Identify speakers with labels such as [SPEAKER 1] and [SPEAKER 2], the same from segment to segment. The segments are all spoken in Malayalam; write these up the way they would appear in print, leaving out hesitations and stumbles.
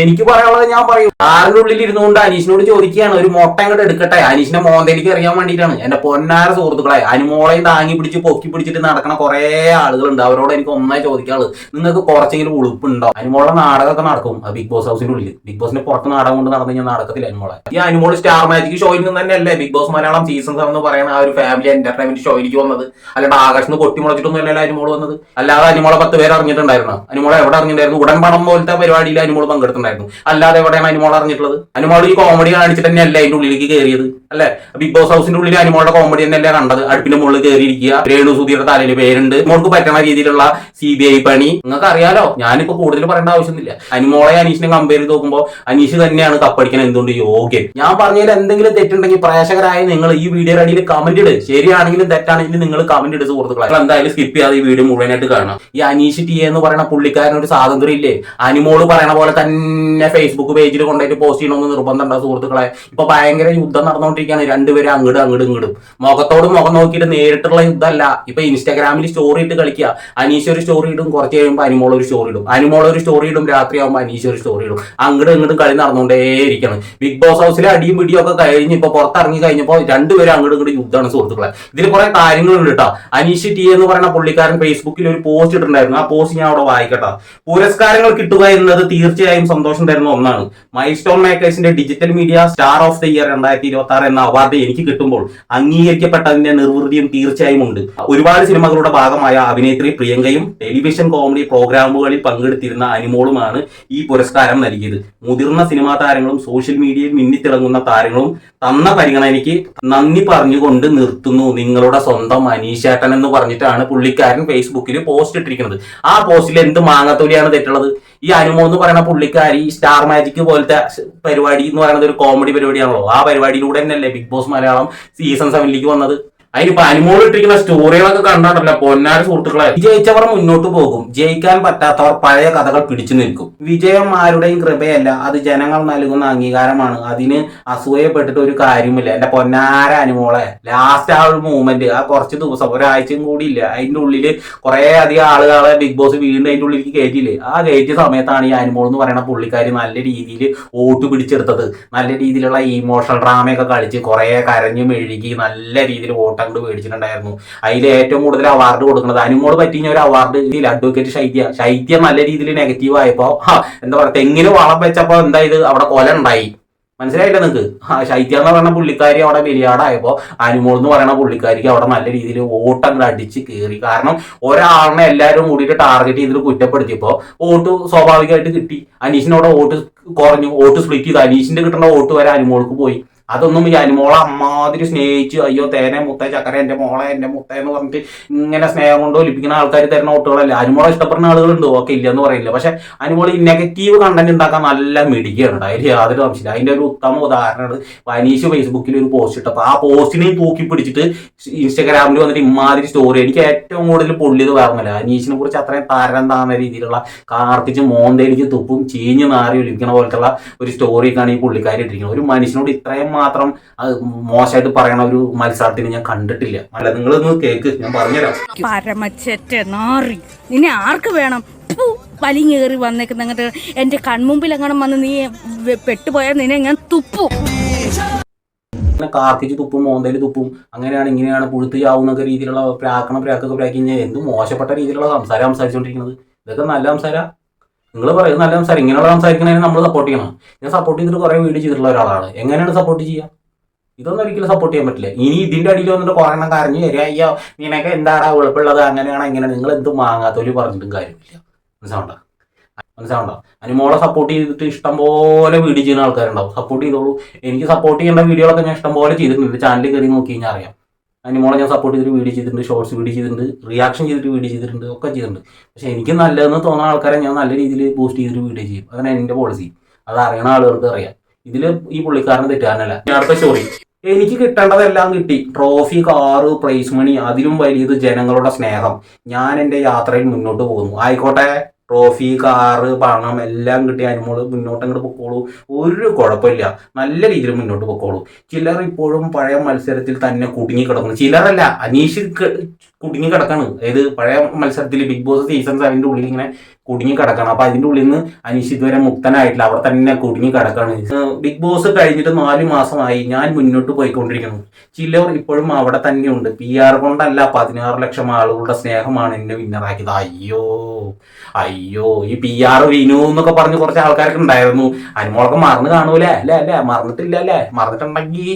[SPEAKER 1] എനിക്ക് പറയാനുള്ളത് ഞാൻ പറയും. ആറിന്റെ ഉള്ളിൽ ഇരുന്നുകൊണ്ട് അനീഷിനോട് ചോദിക്കുകയാണ്, ഒരു മുട്ട അങ്ങോട്ട് എടുക്കട്ടെ, അനീഷിന്റെ മോന്തേലേക്ക് അറിയാൻ വേണ്ടിയിട്ടാണ്. എന്റെ പൊന്നാര സുഹൃത്തുക്കളെ, അനുമോളെയും താങ്ങി പിടിച്ച് പൊക്കി പിടിച്ചിട്ട് നടക്കണ കുറെ ആളുകളുണ്ട്. അവരോട് എനിക്ക് ഒന്നായി ചോദിക്കാനുള്ളത്, നിങ്ങൾക്ക് കുറച്ചെങ്കിലും ഉളുപ്പുണ്ടോ? അനുമോളെ നാടകമൊക്കെ നടക്കും ബിഗ് ബോസ് ഹൗസിന്റെ ഉള്ളിൽ. ബിഗ് ബോസിന്റെ പുറത്ത് നാടകം കൊണ്ട് നടന്നു കഴിഞ്ഞാൽ നടക്കത്തില്ല അനുമോളെ. ഈ അനുമോൾ സ്റ്റാർ മാജിക് ഷോയിൽ നിന്ന് തന്നെയല്ലേ ബിഗ് ബോസ് മലയാളം സീസൺ 7 എന്ന് പറയുന്ന ആ ഒരു ഫാമിലി എന്റർടൈൻമെന്റ് ഷോയിലേക്ക് വന്നത്. അല്ലാണ്ട് ആകാശത്ത് കൊട്ടിമുളച്ചിട്ടൊന്നും അല്ലല്ലോ അനുമോൾ വന്നത്. അല്ലാതെ അനുമോളെ 10 പേര് അറിഞ്ഞിട്ടുണ്ടായിരുന്നു. അനുമോളെ എവിടെ അറിഞ്ഞിട്ടുണ്ടായിരുന്നു? ഉടൻ പണം പോലത്തെ പരിപാടിയിൽ അനുമോൾ പങ്കെടുത്തിട്ടുണ്ടായിരുന്നു. അല്ലാതെ എവിടെയാണ് അനുമോൾ അറിഞ്ഞിട്ടുള്ളത്? അനുമോൾ ഈ കോമഡി കാണിച്ചിട്ട് തന്നെയല്ലേ അതിന്റെ ഉള്ളിലേക്ക് കയറിയത് അല്ലെ? ബിഗ് ബോസ് ഹൗസിന്റെ ഉള്ളിൽ അനുമോളുടെ കോമഡി തന്നെയല്ലേ കണ്ടത്? അടുപ്പിന്റെ മുകളിൽ കയറിയിരിക്കുക, രേണു സുധീരുടെ തലയിൽ പേരുണ്ട്, മോൾക്ക് പറ്റുന്ന രീതിയിലുള്ള CBI പണി. നിങ്ങൾക്ക് അറിയാലോ, ഞാനിപ്പോ കൂടുതൽ പറയേണ്ട ആവശ്യമൊന്നുമില്ല. അനുമോളെ അനീഷിനെ കമ്പയർ ചെയ്ത് നോക്കുമ്പോൾ അനീഷ് തന്നെയാണ് കപ്പടിക്കാൻ എന്തുകൊണ്ട് യോഗ്യൻ. ഞാൻ പറഞ്ഞതിൽ എന്തെങ്കിലും തെറ്റുണ്ടെങ്കിൽ പ്രേക്ഷകരായ നിങ്ങൾ ഈ വീഡിയോയുടെ അടിയിൽ കമന്റ് ഇട്. ശരിയാണെങ്കിലും തെറ്റാണെങ്കിലും നിങ്ങൾ കമന്റ് ഇട് സുഹൃത്തുക്കളെ. എന്തായാലും സ്കിപ്പ് ചെയ്യാതെ ഈ വീഡിയോ മുഴുവനായിട്ട് കാണാം. ഈ അനീഷ് ടി എന്ന് പറയുന്ന പുള്ളിക്കാരനൊരു സ്വാതന്ത്ര്യം ഇല്ലേ? അനുമോള് പറയണ പോലെ തന്നെ ഫേസ്ബുക്ക് പേജിൽ കൊണ്ടുപോയിട്ട് പോസ്റ്റ് ചെയ്യണമെന്ന് നിർബന്ധം ഉണ്ടോ സുഹൃത്തുക്കളെ? ഇപ്പൊ ഭയങ്കര യുദ്ധം നടന്നുകൊണ്ടിരിക്കുകയാണ്. രണ്ടുപേരും അങ്ങോട്ടും ഇങ്ങോട്ടും മുഖത്തോട് മുഖം നോക്കിയിട്ട് നേരിട്ടുള്ള യുദ്ധമല്ല. ഇപ്പൊ ഇൻസ്റ്റാഗ്രാമിൽ സ്റ്റോറി ഇട്ട് കളിക്കുക. അനീഷ് ഒരു സ്റ്റോറി ഇടും, കുറച്ച് കഴിയുമ്പോൾ അനുമോൾ ഒരു സ്റ്റോറി ഇടും, അനുമോൾ ഒരു സ്റ്റോറി ഇടും, രാത്രിയാകുമ്പോൾ അനീഷ് ഒരു സ്റ്റോറി ഇടും. അങ്ങോട്ടും ഇങ്ങോട്ടും കളി നടന്നുകൊണ്ടേയിരിക്കണം. ബിഗ് ബോസ് ഹൗസിലെ അടിയും പിടിയും ഒക്കെ കഴിഞ്ഞ് ഇപ്പൊ പുറത്തിറങ്ങി കഴിഞ്ഞപ്പോൾ രണ്ടുപേരും അങ്ങോട്ടും ഇങ്ങോട്ടും യുദ്ധമാണ് സുഹൃത്തുക്കളെ. ഇതിൽ കുറെ കാര്യങ്ങളുണ്ട് കേട്ടോ. അനീഷ് ടി എന്ന് പറയുന്ന പുള്ളിക്കാരൻ ഫേസ്ബുക്കിൽ ഒരു പോസ്റ്റ് ഇട്ടിട്ടുണ്ടായിരുന്നു. ആ പോസ്റ്റ് ഞാൻ അവിടെ വായിക്കട്ടോ. പുരസ്കാരങ്ങൾ കിട്ടുക എന്നത് തീർച്ചയായും സന്തോഷം തരുന്ന ഒന്നാണ്. മൈൽ സ്റ്റോൺ മേക്കേഴ്സിന്റെ digital media star of the year 2026 എന്ന അവാർഡ് എനിക്ക് കിട്ടുമ്പോൾ അംഗീകരിക്കപ്പെട്ടതിന്റെ നിർവൃതിയും തീർച്ചയായും ഉണ്ട്. ഒരുപാട് സിനിമകളുടെ ഭാഗമായ അഭിനേത്രി പ്രിയങ്കയും ടെലിവിഷൻ കോമഡി പ്രോഗ്രാമുകളിൽ പങ്കെടുത്തിരുന്ന അനുമോളുമാണ് ഈ പുരസ്കാരം നൽകിയത്. മുതിർന്ന സിനിമാ താരങ്ങളും സോഷ്യൽ മീഡിയയിൽ മിന്നിത്തിളങ്ങുന്ന താരങ്ങളും തന്ന പരിഗണനയ്ക്ക് നന്ദി പറഞ്ഞുകൊണ്ട് നിർത്തുന്നു, നിങ്ങളുടെ സ്വന്തം അനീഷേട്ടൻ എന്ന് പറഞ്ഞിട്ടാണ് പുള്ളിക്കാരൻ ഫേസ്ബുക്കിൽ പോസ്റ്റ് ഇട്ടിരിക്കുന്നത്. ആ പോസ്റ്റിൽ എന്ത് മാങ്ങാത്തൊലിയാണ് തെറ്റുള്ളത്? ഈ അനുമോ എന്ന് പറയുന്ന പുള്ളിക്കാരി സ്റ്റാർ മാജിക് പോലത്തെ പരിപാടി എന്ന് പറയുന്നത് ഒരു കോമഡി പരിപാടിയാണല്ലോ. ആ പരിപാടിയിലൂടെ തന്നെയല്ലേ ബിഗ് ബോസ് മലയാളം സീസൺ 7 വന്നത്. അതിനിപ്പോ അനുമോൾ ഇട്ടിരിക്കുന്ന സ്റ്റോറികളൊക്കെ കണ്ടാണല്ലോ പൊന്നാര സുഹൃത്തുക്കളെ. വിജയിച്ചവർ മുന്നോട്ട് പോകും, ജയിക്കാൻ പറ്റാത്തവർ പഴയ കഥകൾ പിടിച്ചു നിൽക്കും. വിജയം ആരുടെയും കൃപയല്ല, അത് ജനങ്ങൾ നൽകുന്ന അംഗീകാരമാണ്. അതിന് അസൂയപ്പെട്ടിട്ട് ഒരു കാര്യമില്ല. എന്റെ പൊന്നാര അനുമോളെ, ലാസ്റ്റ് ആ ഒരു മൂവ്മെന്റ്, ആ കുറച്ച് ദിവസം, ഒരാഴ്ചയും കൂടി ഇല്ല, അതിന്റെ ഉള്ളില് കുറെ അധികം ആളുകളെ ബിഗ് ബോസ് വീണ്ടും അതിന്റെ ഉള്ളിലേക്ക് കയറ്റിയില്ലേ? ആ കയറ്റിയ സമയത്താണ് ഈ അനുമോൾ എന്ന് പറയുന്ന പുള്ളിക്കാരി നല്ല രീതിയിൽ വോട്ട് പിടിച്ചെടുത്തത്. നല്ല രീതിയിലുള്ള ഇമോഷണൽ ഡ്രാമയൊക്കെ കളിച്ച് കുറെ കരഞ്ഞു മെഴുകി നല്ല രീതിയിൽ വോട്ട് അങ്ങോട്ട് മേടിച്ചിട്ടുണ്ടായിരുന്നു. അതിൽ ഏറ്റവും കൂടുതൽ അവാർഡ് കൊടുക്കുന്നത് അനുമോള് പറ്റിയ ഒരു അവാർഡ് അഡ്വക്കേറ്റ് ശൈത്യ നല്ല രീതിയിൽ നെഗറ്റീവ് ആയപ്പോ എന്താ പറയാ, തെങ്ങിന് വളം വെച്ചപ്പോ എന്തായത്, അവിടെ കൊല ഉണ്ടായി. മനസ്സിലായില്ല നിങ്ങൾക്ക്? ശൈത്യ എന്ന് പറയുന്ന പുള്ളിക്കാരി അവിടെ ബലിയാടായപ്പോ അനുമോൾ എന്ന് പറയുന്ന പുള്ളിക്കാരിക്ക് അവിടെ നല്ല രീതിയിൽ വോട്ട് അങ്ങോട്ട് അടിച്ച് കയറി. കാരണം ഒരാളിനെ എല്ലാവരും കൂടിയിട്ട് ടാർഗറ്റ് ചെയ്തിട്ട് കുറ്റപ്പെടുത്തിയപ്പോ വോട്ട് സ്വാഭാവികമായിട്ട് കിട്ടി. അനീഷിനോട് വോട്ട് കുറഞ്ഞു, വോട്ട് സ്പ്ലിറ്റ് ചെയ്തു. അനീഷിന്റെ കിട്ടുന്ന വോട്ട് വരെ അനുമോൾക്ക് പോയി. അതൊന്നും ഈ അനുമോളെ അമ്മാതിരി സ്നേഹിച്ച് അയ്യോ തേനെ മുത്ത ചക്കര എന്റെ മോളെ എന്റെ മുത്ത എന്ന് പറഞ്ഞിട്ട് ഇങ്ങനെ സ്നേഹം കൊണ്ട് ഒലിപ്പിക്കുന്ന ആൾക്കാർ തരുന്ന വോട്ടുകളല്ല. അനുമോളെ ഇഷ്ടപ്പെടുന്ന ആളുകളുണ്ട്, ഓക്കെ, ഇല്ലെന്ന് പറയില്ല. പക്ഷെ അനുമോൾ ഈ നെഗറ്റീവ് കണ്ടന്റ് ഉണ്ടാക്കാൻ നല്ല മിടിക്കുകയാണ്. അതിൽ യാതൊരു സംശയമില്ല. അതിന്റെ ഒരു ഉത്തമ ഉദാഹരണമാണ് അനീഷ് ഫേസ്ബുക്കിൽ ഒരു പോസ്റ്റ് ഇട്ടപ്പോൾ ആ പോസ്റ്റിനെയും തൂക്കി പിടിച്ചിട്ട് ഇൻസ്റ്റാഗ്രാമിൽ വന്നിട്ട് ഇമാതിരി സ്റ്റോറി. എനിക്ക് ഏറ്റവും കൂടുതൽ പൊള്ളിയത് വേറൊന്നുമില്ല, അനീഷിനെ കുറിച്ച് അത്രയും താരം താന്ന രീതിയിലുള്ള കാർപ്പിച്ച് മോന്തയിലേക്ക് തുപ്പും ചീഞ്ഞ് നാറി ഒലിക്കുന്ന പോലത്തുള്ള ഒരു സ്റ്റോറിയൊക്കെയാണ് ഈ പുള്ളിക്കാരി ഇട്ടിരിക്കുന്നത്. ഒരു മനുഷ്യനോട് ഇത്രയും മാത്രം അത് മോശമായിട്ട് പറയണ ഒരു മത്സരത്തിന് ഞാൻ കണ്ടിട്ടില്ല. അല്ല, നിങ്ങളൊന്ന് കേക്ക്, ഞാൻ പറഞ്ഞുതരാം.
[SPEAKER 2] പരമച്ചറ്റ നാറി, നിന്നെ ആർക്ക് വേണം? വലിങ്ങേറി വന്നേക്കുന്ന അങ്ങോട്ട് എന്റെ കൺമുമ്പിൽ എങ്ങനെ വന്ന് നീ പെട്ടുപോയാൽ നിന്നെ ഞാൻ തുപ്പും.
[SPEAKER 1] കാർക്കിച്ച് തുപ്പും, മോന്തയിൽ തുപ്പും, അങ്ങനെയാണ് ഇങ്ങനെയാണ് പുഴുത്ത് ചാവുന്നൊക്കെ രീതിയിലുള്ള പ്രാക്കൊക്കെ പ്രാക്കി കഴിഞ്ഞാൽ എന്ത് മോശപ്പെട്ട രീതിയിലുള്ള സംസാരം സംസാരിച്ചുകൊണ്ടിരിക്കുന്നത്. ഇതൊക്കെ നല്ല സംസാരം? നിങ്ങൾ പറയുന്നത് നല്ല സംസാരം. ഇങ്ങനെയുള്ള സംസാരിക്കണതിന് നമ്മൾ സപ്പോർട്ട് ചെയ്യണം. ഞാൻ സപ്പോർട്ട് ചെയ്തിട്ട് കുറേ വീഡിയോ ചെയ്തിട്ടുള്ള ഒരാളാണ്. എങ്ങനെയാണ് സപ്പോർട്ട് ചെയ്യുക? ഇതൊന്നും ഒരിക്കലും സപ്പോർട്ട് ചെയ്യാൻ പറ്റില്ല. ഇനി ഇതിന്റെ അടിയിൽ വന്നിട്ട് കുറേ എണ്ണം കരഞ്ഞു വരിക, അയ്യോ നിനക്ക് എന്താണ് എളുപ്പമുള്ളത്, അങ്ങനെയാണ് ഇങ്ങനെയാണ്. നിങ്ങൾ എന്ത് മാങ്ങാത്തോലി പറഞ്ഞിട്ടും കാര്യമില്ല. മനസ്സിലാവണ്ട? അനുമോളെ സപ്പോർട്ട് ചെയ്തിട്ട് ഇഷ്ടംപോലെ വീഡിയോ ചെയ്യുന്ന ആൾക്കാരുണ്ടാവും. സപ്പോർട്ട് ചെയ്തോളൂ. എനിക്ക് സപ്പോർട്ട് ചെയ്യേണ്ട വീഡിയോകളൊക്കെ ഞാൻ ഇഷ്ടംപോലെ ചെയ്തിട്ടുണ്ട്. ചാനലിൽ കയറി നോക്കി കഴിഞ്ഞാൽ അറിയാം. അനുമോളെ ഞാൻ സപ്പോർട്ട് ചെയ്തിട്ട് വീഡിയോ ചെയ്തിട്ടുണ്ട്, ഷോർട്സ് വീഡിയോ ചെയ്തിട്ടുണ്ട്, റിയാക്ഷൻ ചെയ്തിട്ട് വീഡിയോ ചെയ്തിട്ടുണ്ട്, ഒക്കെ ചെയ്തിട്ടുണ്ട്. പക്ഷെ എനിക്ക് നല്ലതെന്ന് തോന്നുന്ന ആൾക്കാരെ ഞാൻ നല്ല രീതിയിൽ ബൂസ്റ്റ് ചെയ്തിട്ട് വീഡിയോ ചെയ്യും. അതാണ് എൻ്റെ പോളിസി. അത് അറിയണ ആളുകൾക്ക് അറിയാം. ഇതിൽ ഈ പുള്ളിക്കാരനെ തെറ്റാനല്ല. അടുത്ത സ്റ്റോറി. എനിക്ക് കിട്ടേണ്ടതെല്ലാം കിട്ടി. ട്രോഫി, കാറ്, പ്രൈസ് മണി, അതിലും വലിയത് ജനങ്ങളുടെ സ്നേഹം. ഞാൻ എൻ്റെ യാത്രയിൽ മുന്നോട്ട് പോകുന്നു. ആയിക്കോട്ടെ, ട്രോഫി, കാറ്, പണം എല്ലാം കിട്ടി അനുമോള് മുന്നോട്ട് അങ്ങോട്ട് പൊക്കോളൂ. ഒരു കുഴപ്പമില്ല, നല്ല രീതിയിൽ മുന്നോട്ട് പൊക്കോളൂ. ചിലർ ഇപ്പോഴും പഴയ മത്സരത്തിൽ തന്നെ കുടുങ്ങി കിടക്കുന്നു. ചിലരല്ല, അനീഷ് കുടുങ്ങി കിടക്കാണ്. അതായത് പഴയ മത്സരത്തിൽ ബിഗ് ബോസ് സീസൺ 7 ഉള്ളിൽ ഇങ്ങനെ കുടുങ്ങി കിടക്കാണ്. അപ്പൊ അതിന്റെ ഉള്ളിൽ നിന്ന് അനീഷ് ഇതുവരെ മുക്തനായിട്ടില്ല, അവിടെ തന്നെ കുടുങ്ങി കിടക്കാണ്. ബിഗ് ബോസ് കഴിഞ്ഞിട്ട് 4 മാസമായി ഞാൻ മുന്നോട്ട് പോയിക്കൊണ്ടിരിക്കുന്നു. ചിലർ ഇപ്പോഴും അവിടെ തന്നെയുണ്ട്. PR കൊണ്ടല്ല, 16 ലക്ഷം ആളുകളുടെ സ്നേഹമാണ് എന്നെ വിന്നറാക്കിയത്. അയ്യോ അയ്യോ, ഈ PR വിനു എന്നൊക്കെ പറഞ്ഞ് കുറച്ച് ആൾക്കാരൊക്കെ ഉണ്ടായിരുന്നു. അനുമോളൊക്കെ മറന്നു കാണൂലേ? അല്ലേ മറന്നിട്ടില്ല അല്ലേ? മറന്നിട്ടുണ്ടെങ്കിൽ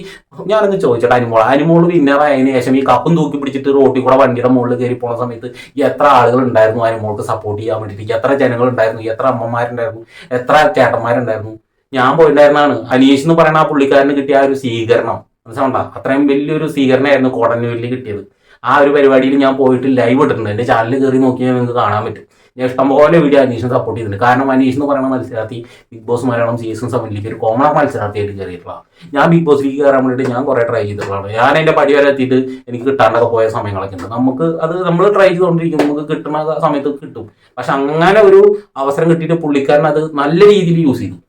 [SPEAKER 1] ഞാനൊന്ന് ചോദിച്ചോട്ടെ, അനുമോള് വിന്നറായതിനു ശേഷം ഈ കപ്പും തൂക്കി പിടിച്ചിട്ട് റോട്ടിൽ കൂടെ വണ്ടിയുടെ മുകളിൽ കയറി പോണ സമയത്ത് എത്ര ആളുകൾ ഉണ്ടായിരുന്നു അനുമോൾക്ക് സപ്പോർട്ട് ചെയ്യാൻ വേണ്ടിയിട്ട്? എത്ര ജനങ്ങൾ ഉണ്ടായിരുന്നു? എത്ര അമ്മമാരുണ്ടായിരുന്നു? എത്ര ചേട്ടന്മാരുണ്ടായിരുന്നു? ഞാൻ പോയിട്ടുണ്ടായിരുന്നാണ്. അനീഷ് എന്ന് പറയുന്ന ആ പുള്ളിക്കാരന് കിട്ടിയ ആ ഒരു സ്വീകരണം മനസ്സിലാവണ്ട, അത്രയും വലിയൊരു സ്വീകരണമായിരുന്നു കോടന്നൂരിൽ കിട്ടിയത്. ആ ഒരു പരിപാടിയിൽ ഞാൻ പോയിട്ട് ലൈവ് ഇട്ടിട്ടുണ്ട്. എൻ്റെ ചാനലിൽ കയറി നോക്കിയാൽ നിങ്ങൾക്ക് കാണാൻ പറ്റും. ഞാൻ ഇഷ്ടംപോലെ വീഡിയോ അനീഷിനെ സപ്പോർട്ട് ചെയ്തിട്ടുണ്ട്. കാരണം അനീഷ് എന്ന് പറയുന്ന മത്സരാർത്ഥി ബിഗ് ബോസ് മലയാളം സീസൺ 7 ഒരു കോമൺ മത്സരാർത്ഥിയായിട്ട് കയറിയിട്ടുള്ള. ഞാൻ ബിഗ് ബോസിലേക്ക് കയറാൻ വേണ്ടിയിട്ട് ഞാൻ കുറേ ട്രൈ ചെയ്തിട്ടുള്ളതാണ്. ഞാൻ എൻ്റെ പടി വരെ എത്തിയിട്ട് എനിക്ക് കിട്ടാണ്ടൊക്കെ പോയ സമയങ്ങളൊക്കെ ഉണ്ട്. നമ്മൾ ട്രൈ ചെയ്തുകൊണ്ടിരിക്കും, നമുക്ക് കിട്ടുന്ന സമയത്ത് കിട്ടും. പക്ഷെ അങ്ങനെ ഒരു അവസരം കിട്ടിയിട്ട് പുള്ളിക്കാരൻ അത് നല്ല രീതിയിൽ യൂസ് ചെയ്തു.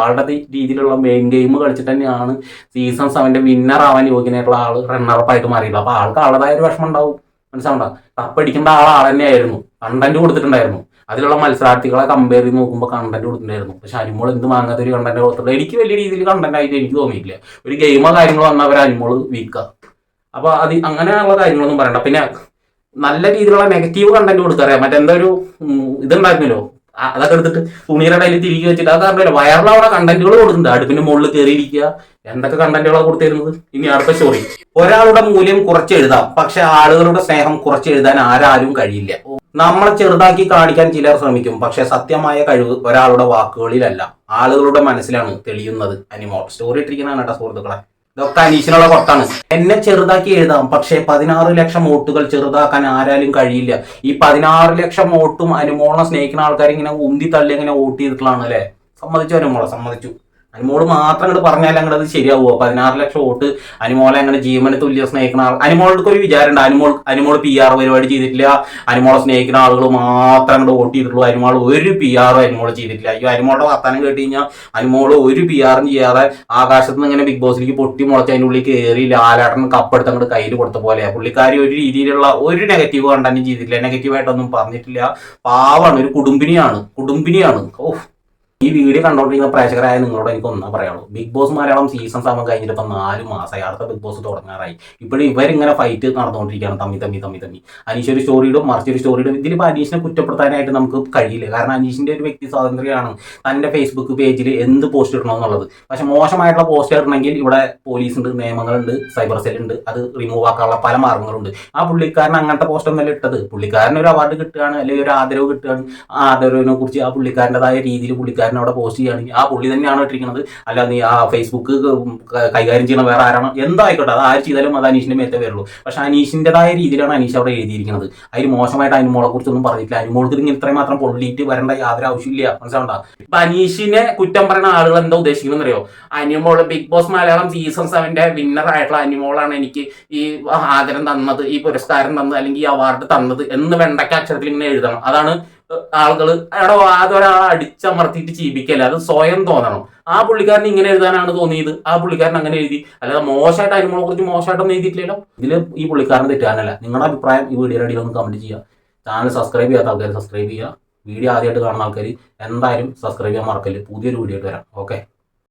[SPEAKER 1] ആളുടെ രീതിയിലുള്ള മെയിൻ ഗെയിം കളിച്ചിട്ട് തന്നെയാണ് സീസൺ 7 വിന്നർ ആവാൻ യോഗ്യനായിട്ടുള്ള ആള് റണ്ണറപ്പായിട്ട് മാറിയില്ല. അപ്പൊ ആൾക്ക് ആളുടേതായ ഒരു വിഷമം ഉണ്ടാവും, മനസ്സിലാവണ്ട. കപ്പടിക്കേണ്ട ആൾ തന്നെയായിരുന്നു, കണ്ടന്റ് കൊടുത്തിട്ടുണ്ടായിരുന്നു. അതിലുള്ള മത്സരാർത്ഥികളെ കമ്പയർ ചെയ്ത് നോക്കുമ്പോൾ കണ്ടന്റ് കൊടുത്തിട്ടുണ്ടായിരുന്നു. പക്ഷെ അനുമോൾ എന്ത് വാങ്ങാത്ത ഒരു കണ്ടന്റ് കൊടുത്തിട്ടുണ്ട്. എനിക്ക് വലിയ രീതിയിൽ കണ്ടന്റ് ആയിട്ട് എനിക്ക് തോന്നിയിട്ടില്ല. ഒരു ഗെയിമോ കാര്യങ്ങളോ വന്നാൽ അവർ അനുമോൾ വീക്കാ. അപ്പൊ അത് അങ്ങനെയുള്ള കാര്യങ്ങളൊന്നും പറയണ്ട. പിന്നെ നല്ല രീതിയിലുള്ള നെഗറ്റീവ് കണ്ടന്റ് കൊടുക്കാറിയാം. മറ്റെന്താ ഒരു ഇതുണ്ടായിരുന്നല്ലോ, അതൊക്കെ എടുത്തിട്ട് തുണിയുടെ ഇടയിൽ തിരികെ വെച്ചിട്ട് അതൊക്കെ വയറിലവിടെ കണ്ടന്റുകൾ കൊടുക്കുന്നുണ്ട്. അടുപ്പിന്റെ മുകളിൽ കയറിയിരിക്കുക, എന്തൊക്കെ കണ്ടന്റുകളാണ് കൊടുത്തിരുന്നത്. ഇനി അടുത്ത സ്റ്റോറി. ഒരാളുടെ മൂല്യം കുറച്ച് എഴുതാം, പക്ഷെ ആളുകളുടെ സ്നേഹം കുറച്ച് എഴുതാൻ ആരാലും കഴിയില്ല. നമ്മളെ ചെറുതാക്കി കാണിക്കാൻ ചിലർ ശ്രമിക്കും, പക്ഷെ സത്യമായ കഴിവ് ഒരാളുടെ വാക്കുകളിലല്ല, ആളുകളുടെ മനസ്സിലാണ് തെളിയുന്നത്. അനിമോൾ സ്റ്റോറി ഇട്ടിരിക്കുന്നതാണ് കേട്ടോ സുഹൃത്തുക്കളെ. ഇതൊക്കെ അനീഷിനുള്ള കൊട്ടാണ്. എന്നെ ചെറുതാക്കി എഴുതാം, പക്ഷെ 16 ലക്ഷം വോട്ടുകൾ ചെറുതാക്കാൻ ആരാലും കഴിയില്ല. ഈ 16 ലക്ഷം വോട്ടും അനുമോളെ സ്നേഹിക്കുന്ന ആൾക്കാർ ഇങ്ങനെ ഉന്തി തള്ളി ഇങ്ങനെ വോട്ട് ചെയ്തിട്ടുള്ളതാണ് അല്ലെ? സമ്മതിച്ചു അനുമോളെ, സമ്മതിച്ചു. അനുമോള് മാത്രം അങ്ങോട്ട് പറഞ്ഞാൽ അങ്ങോട്ട് അത് ശരിയാവുമോ? 16 ലക്ഷം വോട്ട് അനുമോളെ അങ്ങനെ ജീവനെ തുല്യ സ്നേഹിക്കുന്ന ആൾ. അനുമോൾക്ക് ഒരു വിചാരമുണ്ട്, അനുമോൾ PR പരിപാടി ചെയ്തിട്ടില്ല, അനുമോളെ സ്നേഹിക്കുന്ന ആളുകൾ മാത്രം അങ്ങോട്ട് വോട്ട് ചെയ്തിട്ടുള്ളൂ. അനുമോൾ ഒരു PR അനുമോൾ ചെയ്തിട്ടില്ല. അയ്യോ, അനുമോളുടെ വർത്താനം കേട്ട് കഴിഞ്ഞാൽ അനുമോൾ ഒരു PR ചെയ്യാതെ ആകാശത്ത് നിന്ന് ഇങ്ങനെ ബിഗ് ബോസിലേക്ക് പൊട്ടി മുളച്ച് അതിൻ്റെ ഉള്ളിൽ കയറി ലാലാട്ടൻ കപ്പെടുത്ത് അങ്ങോട്ട് കയ്യിൽ കൊടുത്ത പോലെ. പുള്ളിക്കാരി ഒരു രീതിയിലുള്ള ഒരു നെഗറ്റീവ് കണ്ടന്റ് ചെയ്തിട്ടില്ല, നെഗറ്റീവായിട്ടൊന്നും പറഞ്ഞിട്ടില്ല. പാവാണ്, ഒരു കുടുംബിനിയാണ്. ഓ, ഈ വീഡിയോ കണ്ടോണ്ടിരിക്കുന്ന പ്രേക്ഷകരായ നിങ്ങളോട് എനിക്ക് ഒന്നാ പറയാനുള്ളൂ. ബിഗ് ബോസ് മലയാളം സീസൺ 7 കഴിഞ്ഞിട്ട് ഇപ്പം 4 മാസമായി. അടുത്ത ബിഗ് ബോസ് തുടങ്ങാറായി. ഇപ്പോഴും ഇവരിങ്ങനെ ഫൈറ്റ് നടന്നുകൊണ്ടിരിക്കുകയാണ്, തമ്മി. അനീഷ് ഒരു സ്റ്റോറിയിടും, മറിച്ചൊരു സ്റ്റോറിയിടും. ഇതിലിപ്പോൾ അനീഷിനെ കുറ്റപ്പെടുത്താനായിട്ട് നമുക്ക് കഴിയില്ല. കാരണം അനീഷിന്റെ ഒരു വ്യക്തി സ്വാതന്ത്ര്യമാണ് തന്റെ ഫേസ്ബുക്ക് പേജിൽ എന്ത് പോസ്റ്റ് ഇടണമെന്നുള്ളത്. പക്ഷെ മോശമായിട്ടുള്ള പോസ്റ്റ് ഇടണമെങ്കിൽ ഇവിടെ പോലീസുണ്ട്, നിയമങ്ങളുണ്ട്, സൈബർ സെല്ലുണ്ട്. അത് റിമൂവ് ആക്കാനുള്ള പല മാർഗങ്ങളുണ്ട്. ആ പുള്ളിക്കാരൻ അങ്ങനത്തെ പോസ്റ്റ് ഒന്നല്ല ഇട്ടത്. പുള്ളിക്കാരന് ഒരു അവാർഡ് കിട്ടുകയാണ്, അല്ലെങ്കിൽ ഒരു ആദരവ് കിട്ടുകയാണ്. ആ ആദരവിനെ കുറിച്ച് ആ പുള്ളിക്കാരൻ്റെതായ രീതിയിൽ പുള്ളിക്കാരൻ അവിടെ പോസ്റ്റ് ചെയ്യുകയാണെങ്കിൽ ആ പുള്ളി തന്നെയാണ് ഇട്ടിരിക്കുന്നത്. അല്ല നീ ആ ഫേസ്ബുക്ക് കൈകാര്യം ചെയ്യണ വേറെ ആരാണോ എന്തായിക്കോട്ടെ, അത് ആര് ചെയ്താലും അത് അനീഷിന്റെ മേത്തെ വരുള്ളൂ. പക്ഷെ അനീഷിൻ്റെതായ രീതിയിലാണ് അനീഷ് അവിടെ എഴുതിയിരിക്കുന്നത്. അതിന് മോശമായിട്ട് അനുമോളെ കുറിച്ചൊന്നും പറഞ്ഞിട്ടില്ല. അനുമോൾക്ക് ഇങ്ങനെ ഇത്രയും മാത്രം പൊള്ളിയിട്ട് വരേണ്ട യാതൊരു ആവശ്യമില്ല, മനസ്സിലാവണ്ട. ഇപ്പൊ അനീഷിനെ കുറ്റം പറയുന്ന ആളുകൾ എന്താ ഉദ്ദേശിക്കുന്നത് അറിയോ? Anumol Bigg Boss Malayalam season 7 winner ആയിട്ടുള്ള അനുമോളാണ് എനിക്ക് ഈ ആദരം തന്നത്, ഈ പുരസ്കാരം തന്നത്, അല്ലെങ്കിൽ ഈ അവാർഡ് തന്നത് എന്ന് വെണ്ടക്ക അക്ഷരത്തിൽ ഇങ്ങനെ എഴുതണം. അതാണ് ആളുകൾ അവിടെ അതൊരാൾ അടിച്ചമർത്തിയിട്ട് ചീപിക്കല്ല, അത് സ്വയം തോന്നണം. ആ പുള്ളിക്കാരൻ ഇങ്ങനെ എഴുതാനാണ് തോന്നിയത്, ആ പുള്ളിക്കാരൻ അങ്ങനെ എഴുതി. അല്ലാതെ മോശമായിട്ട് അനുമോളെ കുറിച്ച് മോശമായിട്ടൊന്നും എഴുതിയിട്ടില്ലല്ലോ. ഇതിൽ ഈ പുള്ളിക്കാരൻ തെറ്റാനല്ല. നിങ്ങളുടെ അഭിപ്രായം ഈ വീഡിയോയുടെ അടിയിൽ ഒന്ന് കമന്റ് ചെയ്യുക. ചാനൽ സബ്സ്ക്രൈബ് ചെയ്യാത്ത ആൾക്കാർ സബ്സ്ക്രൈബ് ചെയ്യുക. വീഡിയോ ആദ്യമായിട്ട് കാണുന്ന ആൾക്കാർ എന്തായാലും സബ്സ്ക്രൈബ് ചെയ്യാൻ മറക്കല്ലേ. പുതിയൊരു വീഡിയോ ആയിട്ട് വരാം. ഓക്കെ.